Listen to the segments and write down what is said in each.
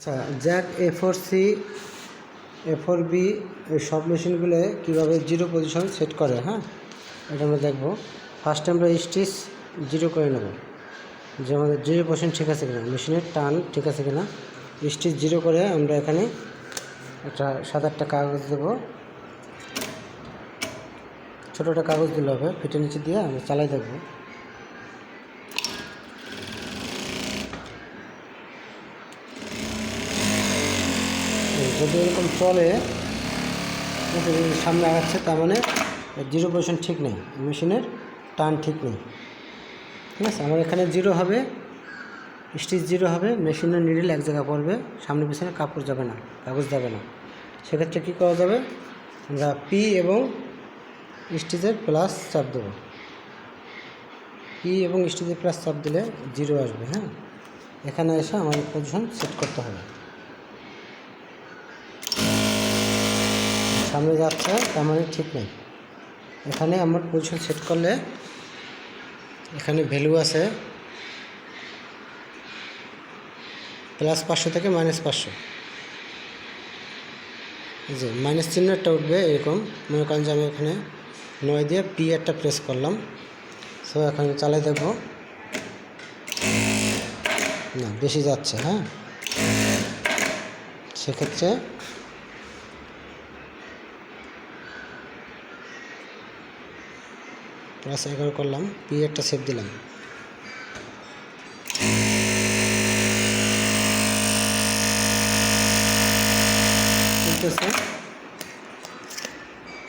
আচ্ছা, Jack A4C A4B এই সব মেশিনগুলো কীভাবে জিরো পজিশন সেট করে, হ্যাঁ এটা আমরা দেখব। ফার্স্টে আমরা স্টিচ জিরো করে নেব, যে আমাদের জিরো পজিশন ঠিক আছে কিনা, মেশিনের টান ঠিক আছে কিনা। স্টিচ জিরো করে আমরা এখানে একটা সাদা একটা কাগজ দেবো, ছোটো একটা কাগজ দিলে হবে, ফিটের নিচে দিয়ে আমরা চালাই দেখব। যদি এরকম চলে সামনে আগাচ্ছে, তার মানে জিরো পজিশন ঠিক নেই, মেশিনের টান ঠিক নেই, ঠিক আছে। আমার এখানে জিরো হবে, স্টিচ জিরো হবে, মেশিনের নিডল এক জায়গায় পড়বে, সামনে পিছনে কাপড় যাবে না, কাগজ যাবে না। সেক্ষেত্রে কী করা যাবে, আমরা পি এবং স্টিচের প্লাস চাপ দেবো। পি এবং স্টিচের প্লাস চাপ দিলে জিরো আসবে, হ্যাঁ। এখানে এসে আমাদের পজিশন সেট করতে হবে, সামনে যাচ্ছে তার মানে ঠিক নেই। এখানে আমার পজিশন সেট করলে এখানে ভ্যালু আছে +500 থেকে -500, এই যে মাইনাস চিহ্নটা উঠবে এরকম। মনে করেন যে আমি এখানে 9 দিয়ে পি একটা প্রেস করলাম, সো এখন চালাই দেখব, না বেশি যাচ্ছে, হ্যাঁ। সেক্ষেত্রে +11 করলাম, পি একটা সেভ দিলাম।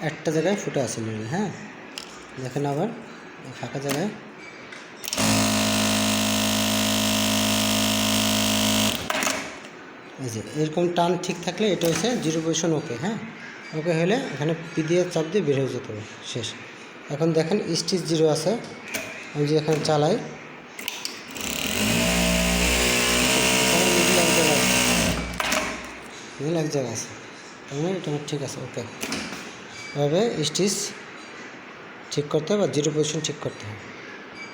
একটা জায়গায় ফুটে আছে নিডল, হ্যাঁ দেখেন। আবার ফাঁকা জায়গায় এই যে এরকম টান ঠিক থাকলে এটা হচ্ছে জিরো পজিশন ওকে, হ্যাঁ। ওকে হলে এখানে পি দিয়ে চাপ দিয়ে বের হয়ে যেতে হবে, শেষ। এখন দেখেন স্টিচ জিরো আছে, আমি যে এখানে চালাই নিডল এক জায়গায় আছে, তার মানে এটা ঠিক আছে, ওকে। এভাবে স্টিচ ঠিক করতে হবে বা জিরো পজিশন ঠিক করতে হবে।